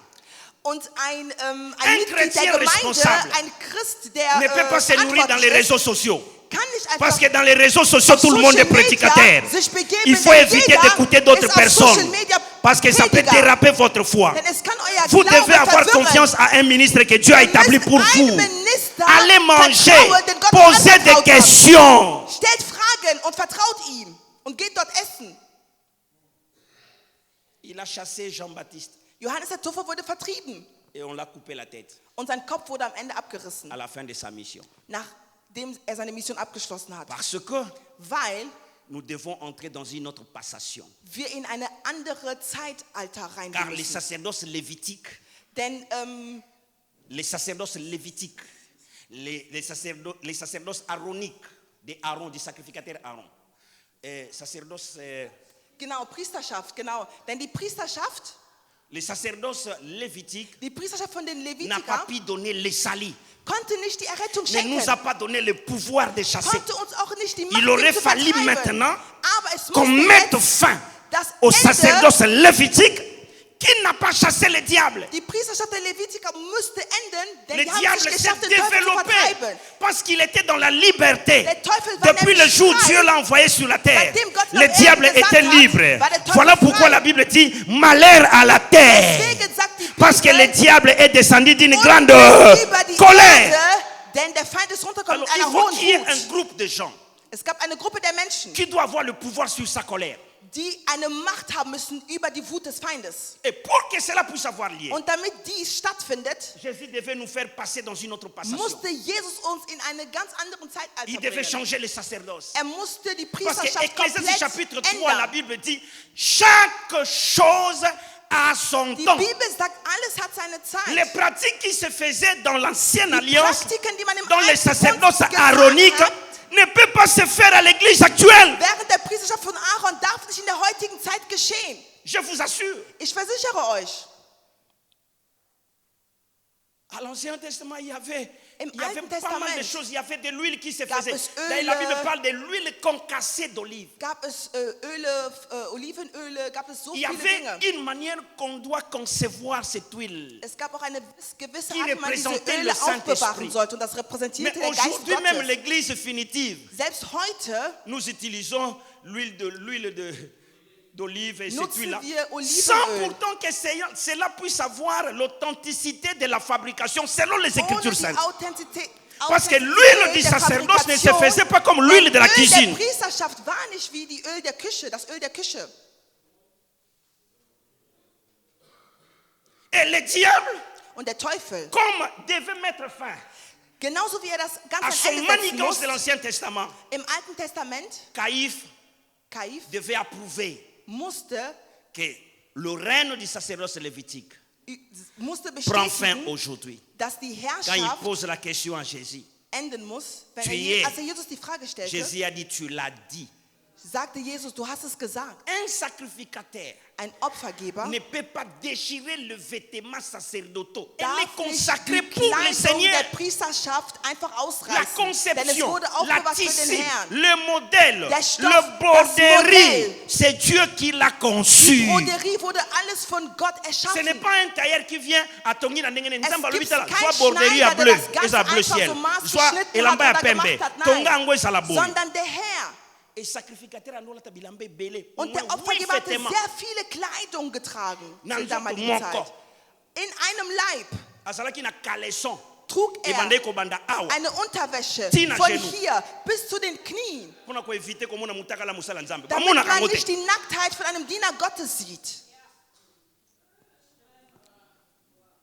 Und ein Un Mitglied chrétien der Gemeinde, responsable ein Christ, der ne peut pas se nourrir dans les verantwortlich réseaux ist, sociaux. kann Parce que dans les réseaux sociaux, tout le monde est prédicateur. Il faut éviter d'écouter d'autres personnes. Parce que ça peut déraper votre foi. Vous devez avoir confiance à un ministre que Dieu a établi pour vous. Allez manger, posez des questions. Stellt Fragen und vertraut ihm und geht dort essen. Il a chassé Jean-Baptiste. Johannes der Täufer wurde vertrieben. Et on l'a coupé la tête. Und sein Kopf wurde am Ende abgerissen. À la fin de sa mission. Nachdem seine Mission abgeschlossen hat. Parce que weil nous devons entrer dans une autre passation. Wir in eine andere Zeitalter reingehen. Car les sacerdoces lévitiques, denn les sacerdoces lévitiques, les sacerdoces aaroniques de Aaron, du sacrificateur Aaron, sacerdoces. Genau, Priesterschaft, genau. Denn die Priesterschaft, les sacerdoces lévitiques, die Priesterschaft von den n'a pas pu donner les salis. Konnte nicht die Errettung Ne schenken. nous a pas donné le pouvoir de chasser. Konnte uns auch nicht die Macht Il aurait zu fallu vertreiben. maintenant Aber es qu'on musste mette jetzt fin das au Ende, sacerdoce lévitique qui n'a pas chassé le diable. Die Priesterschaft der Levitiker müsste enden, denn Le die haben diable nicht s'est geschafft, den Teufel zu développé vertreiben. parce qu'il était dans la liberté. Der Teufel war Depuis le nämlich jour où frei. Dieu l'a envoyé sur la terre, Seitdem Gott le nach diable Erden était gesandt hat, libre. war der Teufel Voilà pourquoi frei. la Bible dit malheur à la terre. Deswegen sagt die Parce que le Bibel, diable est descendu d'une und grande über die colère. Erde, denn der Feind ist runtergekommen Alors, mit il einer faut hohen qu'il y ait Wut. un groupe de gens Es gab eine Gruppe der Menschen, qui doit avoir le pouvoir sur sa colère. die eine Macht haben müssen über die Wut des Feindes. Et pour que cela puisse avoir lieu, Und damit dies stattfindet, Jésus devait nous faire passer dans une autre passation. musste Jesus uns in einen ganz anderen Zeitalter Il devait bringen. changer les sacerdoces. Musste die Parce que Priesterschaft Ecclésiaste komplett chapitre 3, la ändern. Bible dit chaque chose a son Die temps. Bibel sagt, alles hat seine Zeit. Les pratiques qui se faisaient dans l'ancienne Die alliance, Praktiken, die man im dans les Alten Bund sacerdoces getan aaroniques, hat, ne peuvent pas se faire à l'église actuelle. während der Priesterschaft von Aaron darf nicht in der heutigen Zeit geschehen. Je vous assure. Ich versichere euch, À l'Ancien Testament, il y avait Im pas Alten mal de Testament choses. Il y avait de l'huile qui se gab faisait. es D'ailleurs, la Öle. Bible parle de l'huile concassée d'olive. gab es Öle, Olivenöle, gab es so Il y viele avait Dinge. une manière qu'on doit concevoir cette huile. Es gab auch eine gewisse Qui Art, wie man diese repräsentait Öle le Saint-Esprit. aufbewahren sollte. Und das Mais repräsentierte den Geist aujourd'hui, même Gottes. l'église finitive, Selbst heute nous utilisons l'huile d'olive et cette nutzen huile-là. wir Sans Olivenöl. pourtant que cela puisse avoir l'authenticité de la fabrication selon les Ohne Écritures die saintes. Authentizität Parce que l'huile du der sacerdoce ne se Fabrikation. faisait pas comme l'huile de la Öl cuisine. der Priesterschaft war nicht wie die Öl der Küche, das Öl der Küche. Et le diable, Und der Teufel, comme devait mettre fin genauso wie das à ganz son am Ende setzen manigance muss, de l'Ancien Testament, im Alten Testament, Caïphe Kaif, devait approuver musste que le règne du sacerdoce lévitique musste prend fin bestätigen, aujourd'hui. dass die Quand il Herrschaft pose la question à Jésus, enden muss. Tu es. Als er Jesus die Frage stellte, Jésus a dit, tu l'as dit. sagte Jesus, du hast es gesagt. Un sacrificateur Ein Opfergeber ne peut pas déchirer le vêtement sacerdotaux. Elle darf est nicht consacrée die pour le Kleidung Seigneur. der Priesterschaft einfach La ausreißen. Denn es conception, wurde la aufbewahrt für den tissu, Herrn. le modèle, Der Stoff, le das broderie, Modell. c'est Dieu qui l'a Die conçu. Broderie wurde alles von Gott Ce erschaffen. n'est pas un tailleur qui vient à Tongi na ndenge Es nzamba gibt lobitala keinen soit broderie à Schneider, bleu der das ganz eza bleu einfach ciel so maßgeschnitten soit hat elamba ya oder pembe gemacht hat. tonga Nein, yango ezala boye. sondern der Herr. Et sacrificateur andolata bilamba ebele Und der Opfergeber hatte sehr viele Kleidung getragen zur damaligen Zeit. In einem Leib azalaki na caleçon trug er ebandeki kobanda awa eine Unterwäsche Tina von Genou. hier bis zu den Knien, mpona koevite komona mutakala mosala nzambe damit bamonaka man yango nicht te. die Nacktheit von einem Diener Gottes sieht.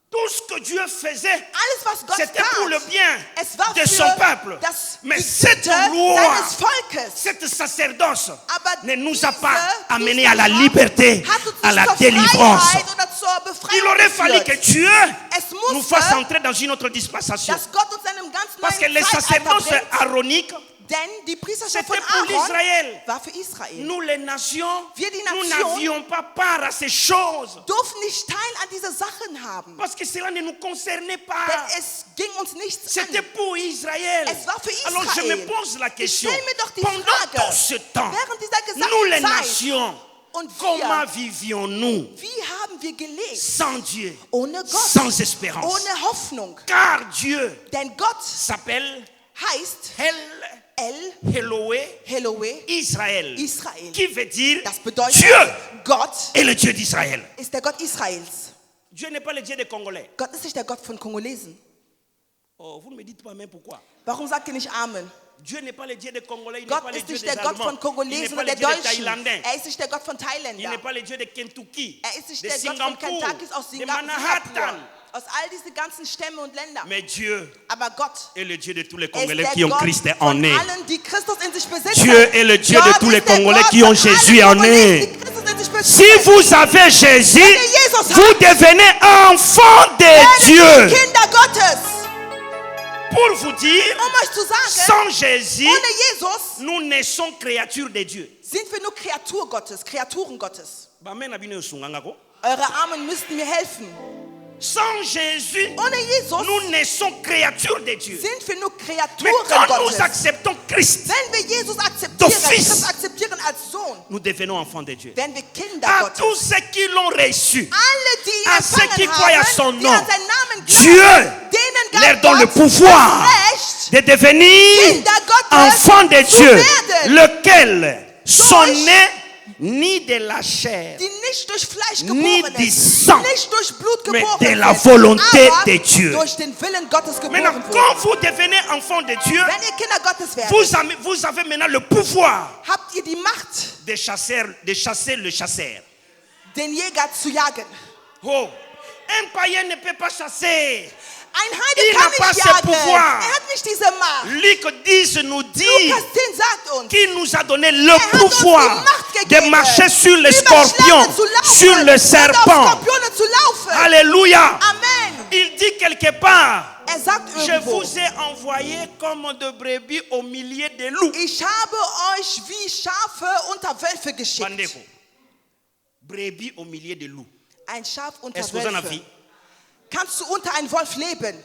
Tout ce que Dieu faisait, Alles, was Gott c'était pour le tat, bien es war de son für peuple. das Mais die cette Güte loi, seines Volkes. cette sacerdoce Aber ne nous a pas diese amenés à la Priesterschaft liberté, hat uns à nicht la zur délivrance. Freiheit oder zur Befreiung Il aurait fallu que geführt. Dieu Es nous musste, fasse entrer dans une autre dispensation. dass Gott uns in einem ganz Parce que neuen les Zeitalter sacerdoces bringt, aaroniques, denn die Priesterschaft von c'était pour Aaron l'Israël. war für Israel. Nous les nations, Wir die nous Nation n'avions pas part à ces choses. Durften nicht Teil an diese Sachen haben. Parce que cela ne nous concernait pas. Denn es ging uns nichts C'était an. pour Israël. Es war für Alors je me Israel. pose la Ich question. stelle mir doch die Pendant Frage, tout ce temps, während dieser nous les gesamten Zeit, nations, und comment wir, vivions-nous wie haben wir gelebt? sans Dieu, Ohne Gott, sans espérance? ohne Hoffnung. Car Dieu Denn Gott s'appelle heißt El El, Eloé, Israël. qui veut dire Das bedeutet, Dieu Gott est le Dieu d'Israël. ist der Gott Israels. Dieu n'est pas le Dieu des Congolais. Gott ist nicht der Gott von Kongolesen. Oh, vous ne me dites pas même pourquoi. Warum sagt ihr nicht Amen? Dieu n'est pas le Dieu des Congolais, il n'est Gott pas le ist Dieu nicht des der Gott Allemands, von il n'est Kongolesen pas oder le der Dieu des Deutschen. Thaïlandais, Er ist nicht der Gott von il Thailänder. n'est pas le Dieu de Kentucky, Er ist nicht de der Gott von Singapour, Kentucky, aus de Singapur, Manhattan. aus all diese ganzen Stämme und Länder. Mais Dieu Aber Gott est le Dieu de tous les ist Congolais der qui ont Gott Christ en von eux. allen, die Christus in sich besitzen. Dieu est le Dieu de Gott tous les ist der Congolais Gott qui ont von allen Jésus en Kongolesen, eux. die Christus in sich besitzen. Si vous avez Jésus, Jesus vous devenez enfant de Dieu. Kinder Gottes. Pour vous dire, Euch zu sagen, sans Jésus, ohne Jesus nous naissons créatures de Dieu. sind wir nur Kreatur Gottes, Kreaturen Gottes. Bamena bino esungangako. Eure Armen müssten mir helfen. Sans Jésus, Ohne Jesus nous naissons créatures de Dieu. sind wir nur Mais Kreaturen quand Gottes. nous acceptons Christ, Wenn wir Jesus akzeptieren, D'office. Christus akzeptieren als Sohn, nous devenons enfants de Dieu. werden wir Kinder À Gottes. tous ceux qui l'ont reçu, Alle, die ihn à ceux qui empfangen croient à son haben, die nom, an seinen Namen Dieu glauben, denen leur gab donne le Gott pouvoir das Recht, de devenir Kinder Gottes enfants de zu Dieu, werden, lequel sont Durch- nés ni de la chair, die nicht durch Fleisch Ni geboren du ist, sang, nicht durch Blut mais geboren de la sind, volonté aber de Dieu. durch den Willen Gottes geboren Maintenant, wurden. quand vous devenez enfant de Dieu, Wenn ihr Kinder Gottes werdet, vous avez maintenant le pouvoir habt ihr die Macht, de chasser le chasseur. den Jäger zu jagen. Oh, un païen ne peut pas chasser. Ein Il Heide n'a kann pas nicht ce jagen. pouvoir. Er hat nicht diese Macht. Luc 10 nous dit Lukas 10 sagt uns, qu'il nous a donné le hat uns pouvoir die Macht de gegeben, marcher sur les über scorpions, Schlangen zu laufen sur le und auf serpent. Skorpione zu laufen. Alléluia. Amen. Il dit quelque part, Er sagt je irgendwo, vous ai envoyé comme de brebis au milieu des loups. ich habe euch wie Schafe unter Wölfe geschickt. Bandeko. Brebis au milieu des loups. Ein Schaf unter Est-ce que vous en avez Wölfe. vu? Kannst du unter einen Wolf leben?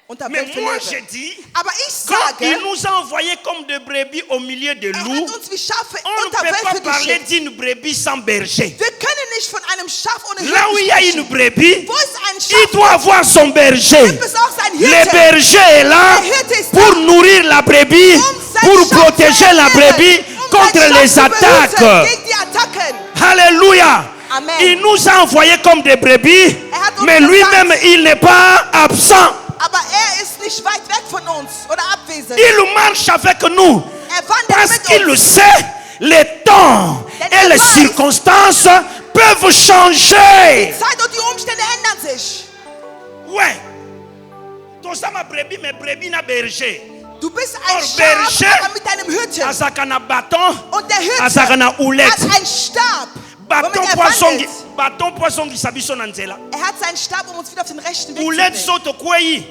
Unter Mais Wölfe moi leben. je dis, Aber ich quand il sage, nous a envoyés comme de brebis au milieu des er loups, hat uns wie Schafe on ne unter peut pas Wölfe parler geschickt. d'une brebis sans berger. Wir können nicht von einem Schaf ohne Là où il y a Hirten une sprechen. brebis, Wo ist ein il Schaf? doit avoir son berger. Gibt es auch sein Le Hirte. berger est là Der Hirte ist pour da, nourrir la brebis, sein pour Schaf protéger zu la ernähren, brebis contre sein les Schaf zu behüten attaques. gegen die Attacken. Alléluia. Amen. Il nous a envoyés comme des brebis, hat uns mais lui-même, gesagt, il n'est pas absent. Aber er ist nicht weit weg von uns oder abwesend. Il marche avec nous Er wandert parce mit qu'il uns. sait les temps et les circonstances peuvent changer. Zeit und die Umstände ändern sich. Ouais. Tout ça ma brebis, mais brebis n'a berger. Du bist ein Or, Schaf, Berger, aber mit deinem Hirten. Azaka na bâton, Und der Hirte azaka na houlette. hat einen Stab, womit Bâton er poisson, wandelt. bâton poisson qui s'habille en nzela. Er hat seinen Stab, um uns wieder auf den rechten Weg Houlette zu bringen. soto kwei.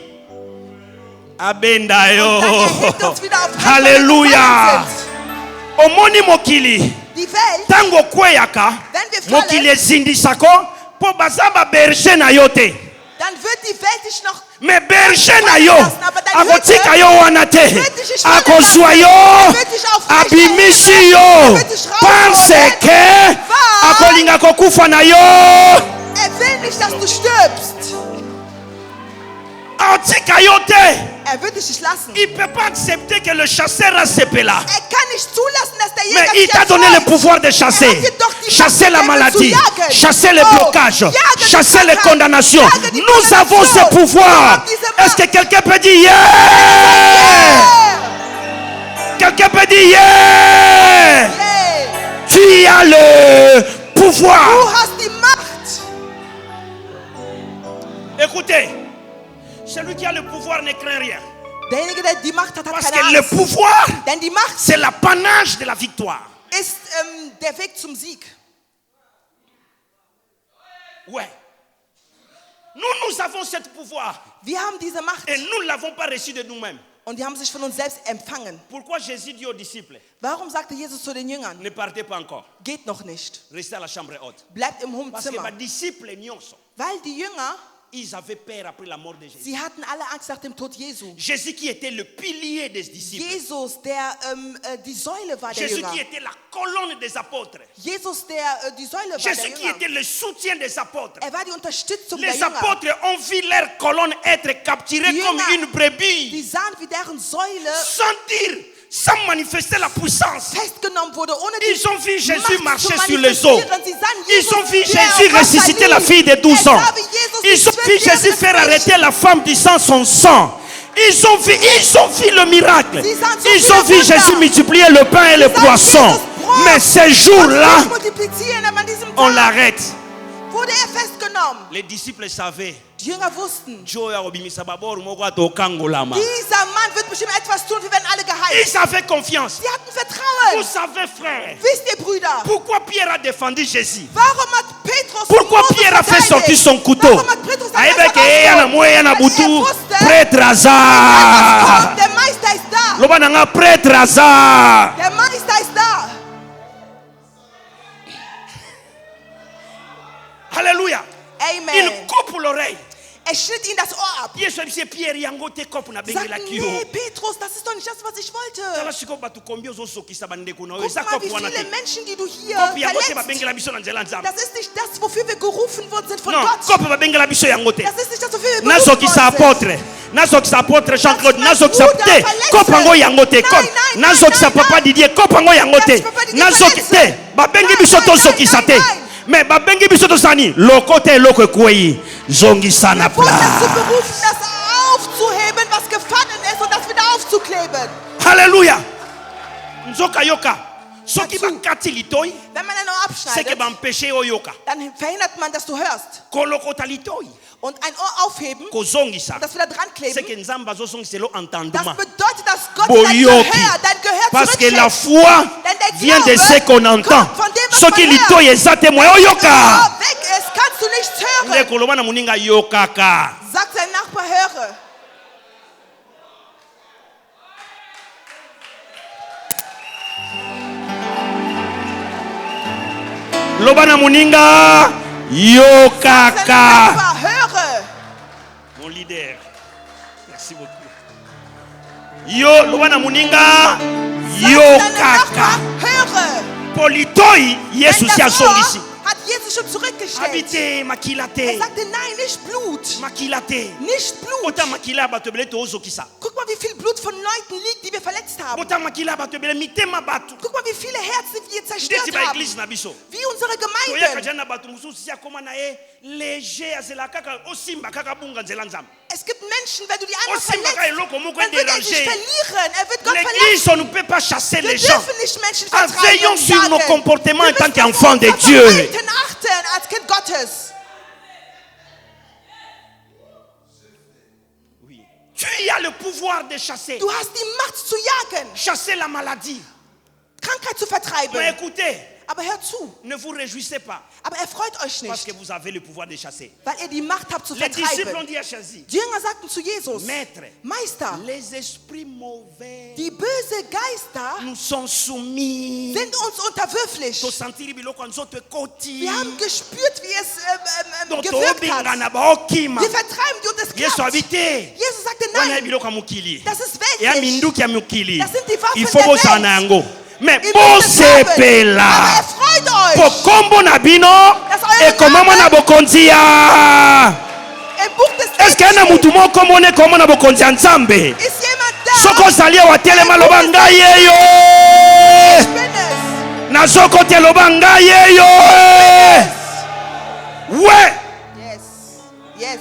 Abenda Und yo. dann er hebt uns wieder auf den rechten Weg, Alléluia. wo wir sind. Omoni mokili. Die Welt, Tango kweyaka. wenn wir fallen, Mokili ezindisako po bazaba berger na yo te. dann wird die Welt dich noch Mais berger na yo akotika yo wana te, akozwa yo, abimisi yo, parce que akolinga kokufa na yo. Er will nicht, dass du stirbst. Atika yo te. Er wird dich nicht lassen. Il ne peut pas accepter que le chasseur reste là. Er kann nicht zulassen, dass der Jäger Mais il dich t'a donné le erfolgt. pouvoir de chasser. Chasser la maladie, chasser les blocages, chasser les condamnations. Nous avons ce pouvoir. Est-ce que quelqu'un peut dire yeah? Quelqu'un peut dire yeah? Yeah. Tu as le pouvoir. Du hast die Macht. Écoutez, celui qui a le pouvoir ne craint rien. Derjenige, der die Macht hat, hat Parce keine que le Angst. pouvoir, Denn die Macht c'est l'apanage de la victoire. ist der Weg zum Sieg. Ouais. Nous avons ce pouvoir. Wir haben diese Macht Et nous ne l'avons pas reçu de nous-mêmes. und die haben sich von uns selbst empfangen. Pourquoi Jésus dit aux disciples, Warum sagte Jesus zu den Jüngern, ne partez pas encore, geht noch nicht, restez à la chambre haute. bleibt im Parce que Zimmer. les disciples nyonso, Weil die Jünger, ils avaient peur après la mort de Jésus. sie hatten alle Angst nach dem Tod Jesu. Jésus qui était le pilier des disciples. Jesus, der die Säule war der Jésus Jünger. qui était la colonne des apôtres. Jesus, der die Säule war der Jésus qui Jünger. était le soutien des apôtres. Er war die Unterstützung der Les Jünger. apôtres ont vu leur colonne être capturée Die comme Jünger, une brebis. die sahen, wie deren Säule Sans dire, sans manifester la puissance. festgenommen wurde, ohne Ils ont vu Jésus Macht marcher zu sur les eaux. manifestieren. Sie sahen Ils Jesus, ont vu der Jésus auf ressusciter Wasser la lief. fille de 12 ans. Es sah, wie Jesus die Ils ont vu 12-jährige Jésus faire Mädchen- arrêter la femme du sang son sang. Ils ont vu le miracle. Sie sahen so Ils ont viele vu Jésus Wunder. multiplier le pain et les sahen poissons. Jesus Brot Mais ces und jours-là, Fisch multiplizieren, aber an diesem on Tag l'arrête. wurde festgenommen. Les disciples savaient. Die Jünger wussten, Joe akobimisa baboro moko atokangolama. dieser Mann wird bestimmt etwas tun, wir werden alle geheilt. Ils avaient confiance. Sie hatten Vous Vertrauen. savez, frère, Wisst ihr, Brüder, pourquoi Pierre a défendu Jésus? warum hat Petrus Pourquoi Moses Pierre a fait verteidigt? sortir son couteau? Warum hat Petrus sein Messer Aïbeke yana rausgeholt? moye yana Weil er butu. wusste, Prêtre etwas Hazard. kommt, der Meister ist da. Loba nanga prêtre Hazard. Der Meister ist da. Alléluia. Amen. Il coupe l'oreille. Er schnitt ihm das Ohr ab. Yesu abise Pierre yango te kopo na Sagt, bengela kio. nee, Petrus, das ist doch nicht das, was ich Tala wollte. siko batu kombio zo sokisa bandeko na Guck eza mal, wie kopo wana viele te. Menschen, die du hier Kopo yango te verletzt. babengela biso na nzela nzambe. Das ist nicht das, wofür wir gerufen worden sind von Non, Gott. kopo babengela biso yango te. Das ist nicht das, wofür wir Nazo berufen kisa worden sind. apôtre. Nazo kisa apôtre Jean-Claude. Das Nazo ist kisa mein Bruder, te. verletzt. Kopango yango te. Nein, nein, Nazo nein, kisa nein, papa nein. Didier. Kopango yango Das te. ist Papa Didier Nazo verletzt. te. Babengi Nein, biso nein, to nein, sokisa nein, te. nein. Mais babengi biso to sani. Loko te loko ekwei. Zongisa na Wir wurden dazu pla. berufen, das aufzuheben, was gefangen ist und das wieder aufzukleben. Alléluia. Nzoka yoka. Soki Dazu. bakati litoi. Wenn man ein Ohr C'est que abschneidet, bampeshe oyoka. dann verhindert man, dass du hörst. Kolokota litoi. Und ein Ohr aufheben Kozongisa. und das wieder dran C'est kleben, que nzamba zosongisa lo das entendement. bedeutet, dass Gott dein Boyoki. Gehör Parce que la zurückschlägt. foi Denn der vient de Glaube ce qu'on entend. kommt von dem, was Soki man hört. litoi eza te moyo Wenn oyoka. das Ohr weg ist, kannst du nichts hören. Ndeko loba na moninga yokaka. Sagt sein Nachbar, höre. Loba na moninga Sagt sein yokaka. Nachbar, höre. Mon leader. Merci beaucoup. Yo loba na moninga Sagt seinem yokaka. Nachbar, höre. Politoi Yesu Denn si das azongisi. Ohr hat Jesus schon zurückgestellt. Habite makila Er te. sagte, nein, nicht Blut. Makila te. Nicht Blut. Bota makila bato ebele tozokisa. Guck mal, wie viel Blut von Leuten liegt, die wir verletzt haben. Bota makila bato ebele mitema bato. Guck mal, wie viele Herzen wir zerstört Ndeti ba haben. église na biso. Wie unsere Toyaka Gemeinden. jana bato mosusu si akoma na ye léger azela kaka osimba kaka bunga nzela nzambe. Es gibt Menschen, wenn du die einmal Osimba kaka verletzt, eloko moko dann wird er sich déranger. verlieren. Er wird Gott L'église, verletzen. on ne peut pas chasser Wir les gens. dürfen nicht Menschen Ah, vertreiben veillons und sur nos jagen. comportements Wir en tant müssen auf qu'enfants de unser Dieu. Verhalten achten als Kind Gottes. Oui. Tu as le pouvoir de chasser. Du hast die Macht zu jagen, Chasser la maladie. Krankheit zu Mais vertreiben. écoutez, Aber hört zu. ne vous réjouissez pas Aber erfreut euch parce nicht, que vous avez le pouvoir de chasser. weil ihr die Macht habt zu Les disciples ont vertreiben. dit à Jésus, Die Jünger sagten zu Jesus, Maître, Meister, les esprits mauvais die böse Geister nous sont soumis. sind uns unterwürflich. Tosentiri biloko nzoto ekoti. Wir haben gespürt, wie es Donc gewirkt tobinga hat. na baokima. Wir vertreiben die und es Yesu klappt. habite. Jesus sagte Wana nein, biloko ya mokili. das ist Ya weltlich. minduki ya mokili. Das sind die Waffen Il faut der bozala Welt. na yango. Mais Ihr müsst es haben. Aber bosepela. erfreut Po euch. kombo na bino Das euer ekomama Name na bokonzi ya. im Buch des Est-ce qu'il y a Lebens mutu moko mone kombo na bokonzi ya nzambe? steht. Ist jemand da? Soko ozali awa telema loba ngai Ich yeyo. bin es. Nazoko te loba ngai yeyo. Ouais. Yes. Yes.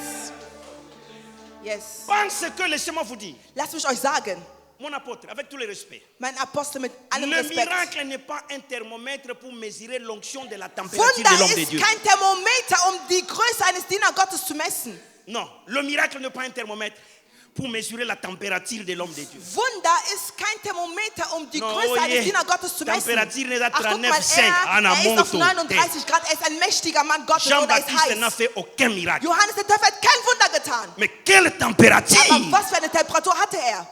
Yes. Pense que laissez-moi vous dire, Lasst mich euch sagen, mon apôtre, avec tout le respect, mein Apostel mit allem le Respekt. miracle n'est pas un thermomètre pour mesurer l'onction de la température de Wunder l'homme de ist Dieu. kein Thermometer, um die Größe eines Diener Gottes zu messen. Non, le miracle n'est pas un thermomètre pour mesurer la température de l'homme de Dieu. Wunder ist kein Thermometer, um die No, Größe oye. eines Diener Gottes zu messen. Temperature n'est à Ach, guck mal, 39,5. Ana er ist auf moto. 39 Grad, er ist ein mächtiger Mann Gottes und er ist Jean-Baptiste n'a heiß. fait aucun miracle. Johannes der Täufer hat kein Wunder getan. Mais quelle température! Aber was für eine Temperatur hatte er?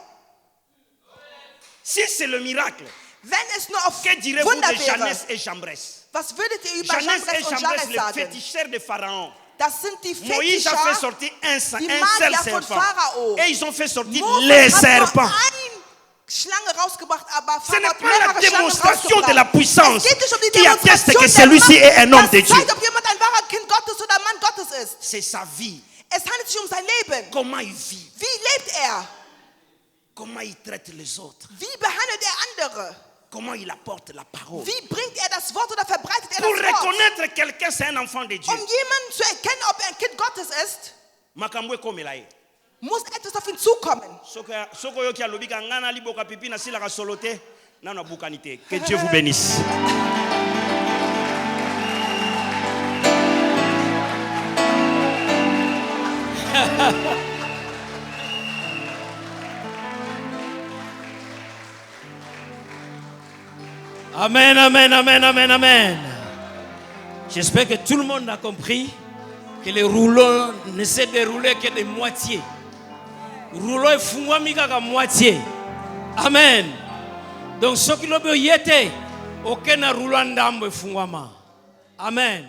Si c'est le miracle, Wenn es nur auf que direz-vous Wunder de wäre, Janès et Jambres? was würdet ihr über Janès et Jambres und Jambres, Jares les sagen? féticheurs de Pharaon. Das sind die Moïse a fait Fetischer, sortir un seul die Magier von serpent. Pharao. Et ils ont fait sortir Moses les hat serpents. nur eine Schlange rausgebracht, aber Ce n'est Pharao hat pas la mehrere Schlangen démonstration de la rausgebracht. puissance Es geht nicht um die qui atteste Demonstration que der celui-ci Macht, est un homme de das Dieu. zeigt, ob jemand ein wahrer Kind Gottes oder ein Mann Gottes ist. C'est sa vie. Es handelt sich um sein Leben. Comment il vit. Wie lebt er? Comment il traite les autres. Wie behandelt andere? Comment il apporte la parole. Wie bringt das Wort oder verbreitet das Pour Wort? reconnaître quelqu'un, c'est un enfant de Dieu. Jemanden zu erkennen, ob ein Kind Gottes ist, Makambwe komela ye. muss etwas auf ihn zukommen. Soko yoki alobika ngana liboka pipi na sila ka solote na na bukanite. Que Dieu vous bénisse. Amen, amen, amen, amen, amen. J'espère que tout le monde a compris que les rouleaux ne se déroulaient que de moitié. Rouleau est fungwami kaka moitié. Amen. Donc ce qui l'obéit était aucun rouleau ndambo fungwama. Amen.